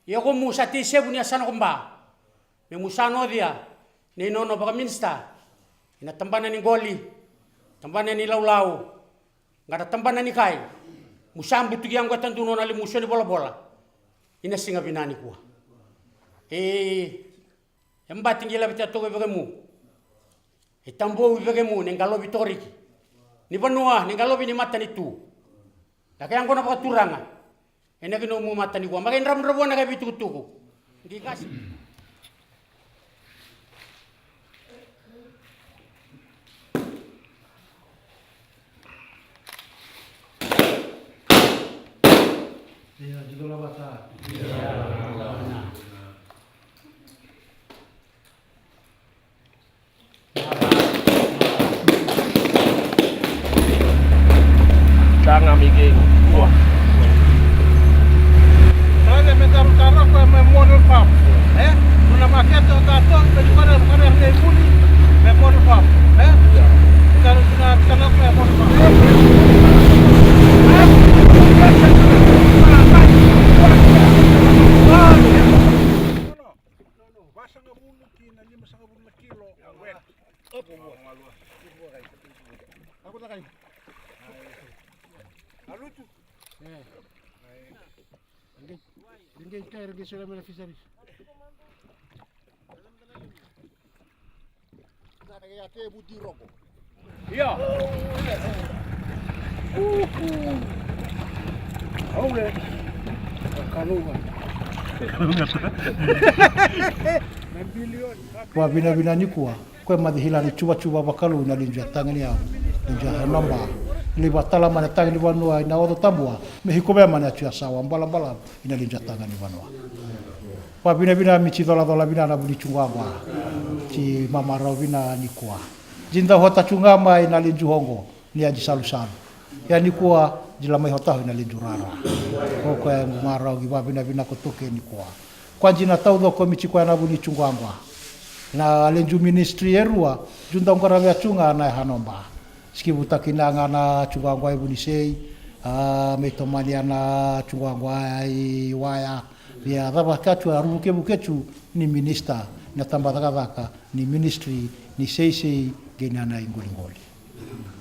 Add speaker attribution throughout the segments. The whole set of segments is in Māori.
Speaker 1: Ia ko musa ti sebu ni asana kumba. Me musano dia. Ni nono baka minsta. Ina tambana ni goli. Tambana ni lau-lau. Ngada tambana ni kai. Musambu tu yang gua tantu nona li musa ni bola-bola. Ina singa binani kuah. Emba tinggi la bita toge begemu. Tambo begemu nengalo bitoriki. Ni banua nengalo ni mata ni tu. Nak yang kona baka turanga. Ena kino mu mata ni gua. Makin ram-ram na kabi tuku. Di kasih.
Speaker 2: Iya, juga lah bata.
Speaker 1: Iya.
Speaker 3: Jangan bikin. Wah.
Speaker 2: Saya mencari cara apa model farm. Menambah makin tato daripada yang nebuli model farm. Kalau sudah kenal model farm. Ninguém quer que seja melhor fizer isso.
Speaker 3: Iya.
Speaker 2: Olha. Kalungan. Kwa bina ni kuwa kwa madhila ni chuba bakalu na linja tangani ya linja hanamba li batala mana tangi ni wanua ina odo tambua me hikome mana tia sawa mbala ina linja tangani wanua kwa bina mi dola bina na buli chungwa ti mama rovina ni kuwa jinda hota chungama ina linju hongo ni aji salu ya ni kuwa jila mai hota ina linju rara kwa mara giba bina kutoke ni kuwa kwa jina taudo ko michiko na buli chungwa na lenju ministry erua junta ngora vya chunga na hanomba skibuta kinanga na chunga ngwa ibu nisei metomania na chunga ngwa i waya vya daba katu aruke bukechu ni minister na tambadaka ni ministry ni sei gena na ingolingoli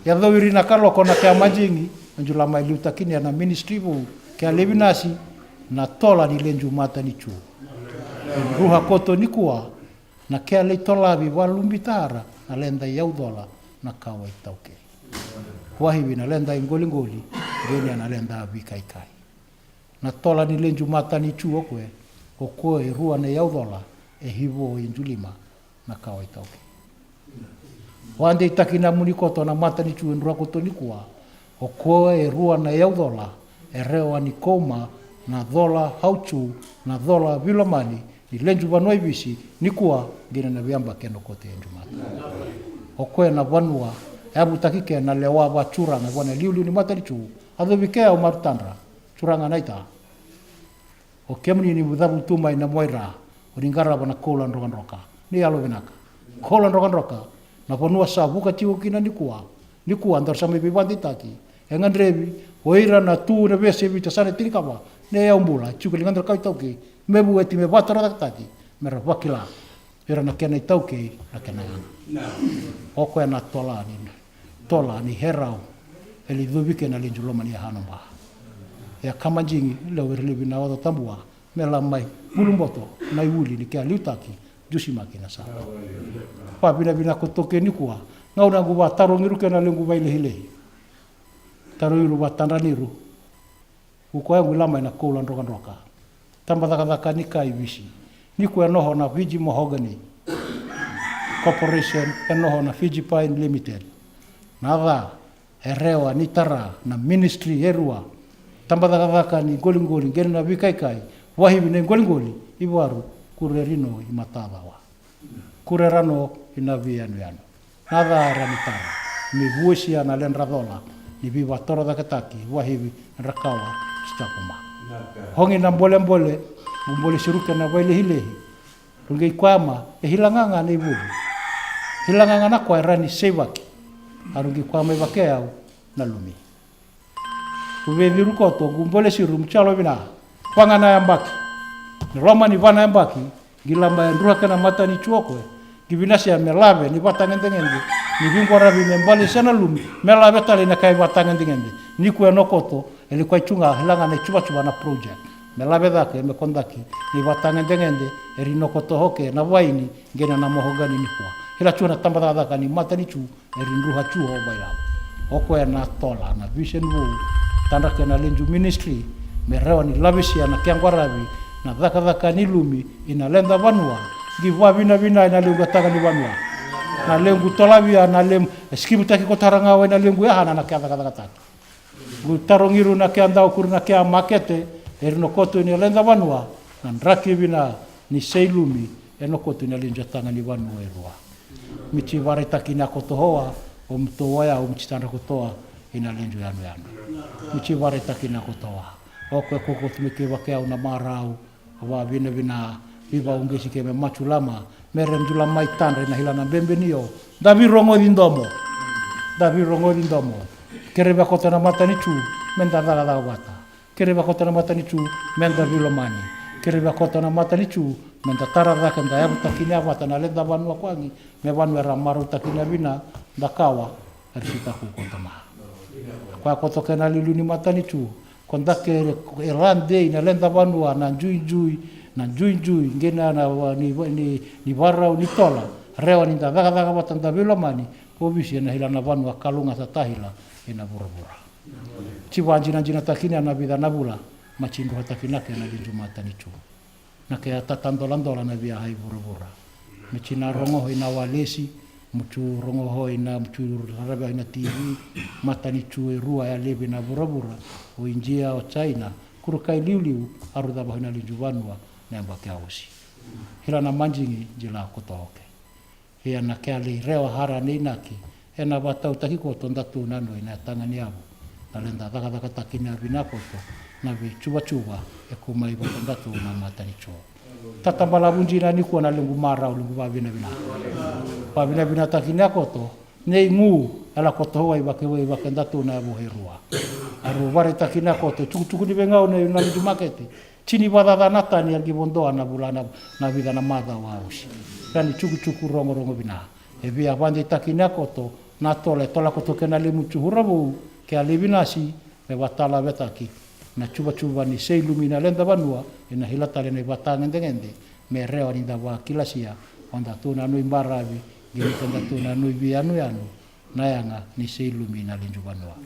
Speaker 2: ya dhawiri na kalo kona kya majingi njula mai lutakini na ministry bu kya levinasi na tola ni lenju mata ni chu ruha koto ni kuwa na kea le tolavi wa lumbitara na lenda yaudola na kawa itauke. Wahiwi na lenda ingolingoli, genia na lenda abikaikai. Na tola ni lenju mata ni chuo kwe, okoe rua na yaudola, hivo injulima na kawa itauke. Wande itakina munikoto na mata ni chuo nrua koto ni kuwa, okoe rua na yaudola, rewa ni koma na dola hauchu na dola vilomani, ni lenju vanoi visi ni kuwa gina na viamba keno kote njumata. Okoe na vanua, ebu takike na lewa wa churanga, wana liuli ni matari chu, adho vikea o marutandra, churanga naita. O kemni ni budhabu tumai na moira, o ringara wana kolan roka, ni alo vinaka. Kolan roka, na vanua sabuka chiwo kina ni kuwa andar sami bibandi taki. Engan revi, oira na tu na vese vita sana tirikava, ne ya umbula, chukulingan kau tauki, mebu eti me batara tati mera wakila era na kena tauke na kena oko na tola ni herau eli dubike na linjuloma ni hanamba ya kama jingi le werlibi na wado tambua mela mai bulumboto na yuli ni kia liutaki jusi makina sa pa bina kotoke ni kuwa ngauna guba tarongiru kena lengu baile hile tarongiru batandaniru uko yangu lama na kolan roka tambadaka ni kai visi ni ko no na Fiji Mahogany Corporation no na Fiji Pine Limited nava erewa ni tara na ministry erua tambadaka ni golingoli ngena na vikaikai wahibi ne golingoli iwaru kurerino imatawa kurerano ina vianu nava ramitara mi vuesia na lenradola ni viva toro da kataki wahibi rakawa stakuma hongi na mbole siruka na waile hilehi rungi kwama hilanganga na ibuli hilanganga na kwa rani sevaki arungi kwama ibakea na lumi. Kuwe viru koto gumbole siru mchalo vina pangana yambaki. Roma ni vana yambaki gilamba yandruha kana mata ni chuokwe. Gibinasi ya melave ni vatangendengendi. Ni vingora vimembali sana lumi. Melave tali na kai vatangendengendi. Ni kuwe nokoto ili kwa chunga hilanga na chuba na project. Melave dhake mekondaki ni vatangendengendi eri nokoto hoke na waini ngena na mohogani ni kuwa. Hila chuna tambada dhaka ni mata ni chu eri ndruha chuo bailao. Oko na tola na vision wu tanda kena lenju ministry merewa ni lavisia na kiangwaravi na dhaka ni lumi inalenda vanua givwa vina inalengu ataka ni vanua na lengu tolavia na lem skimu taki kotaranga wa na lengu yahana na kia dhaka taki gutarongiru na kia ndau kuru na kia makete erinokoto inalenda vanua na nraki vina ni seilumi enokoto inalenju ataka ni vanua erua michi varetaki na kotohoa o mtowaya o mchitanda kutoa inalenju yanu michi varetaki na kutoa okwe koko tumike wakea una marau wa vina viva ungesi keme machulama meremjula maitanda ina hilana bembenio davi rongo dindomo kereba kota na mata nichu menda daga wata kereba kota na mata nichu menda vilomani kereba kota na mata nichu menda tarada kenda ya mutakinya wata na lenda vanua kwangi me vanua ramaru takinya vina dakawa arsita kukotama kwa kotoke na liluni mata nichu kondake erande ina lenda vanua na njui ngena na ni varau ni tola rewa ni daga watanda vilomani obisi na hilana vanua kalunga tatahila ina burabura chiwanji na jina takina na vida nabula machindo hatakina ke na linjumata nichu na ke tatandolandola na via hai burabura mechina rongo ina walesi mchu rongo ho ina mchu raba ina TV mata nichu rua ya lebe na burabura o injia o China kurukai liuliu arudha bahina linjuvanua na mbake ausi hilana manjingi jila kotoke hia na kali rewa hara ni naki ena batau takiko tondatu nano ina tangani abo talenda daga takina binakoto na vi chuba e kumai tondatu na matani cho tatambala bunjina ni kuona lungu mara lungu babina bina takina koto nei ngu ala koto wa ibake ndatu na abo herua aru vare takina koto chuku ni bengao na lungu makete chini badada natani algibondoa na bulana na vida na mada wa ushi kani chuku rongo bina e via bande takina koto na tola koto kena le muchu hurabu ke alibinasi me watala betaki na chuba ni sei lumina lenda vanua ina hilatale ne batanga ndengende me reo ni dawa kilasia onda tuna no imbaravi gitenda tuna no bianu yanu nayanga ni sei lumina lenju vanua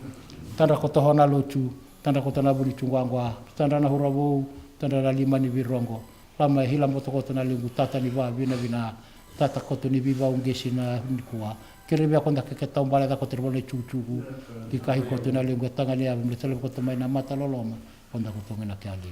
Speaker 2: tanda koto hona lochu tanda koto na buri chungwangwa tanda na hurabu tanda na lima ni virongo lama hila motokoto na lingu tata ni va vina tata koto ni viva ungesi na nikua kerebe akonda keketa umbala da koto bole chuchu kikahi koto na lingu tanga ni ave mletele koto mai na mata loloma konda koto ngena kiali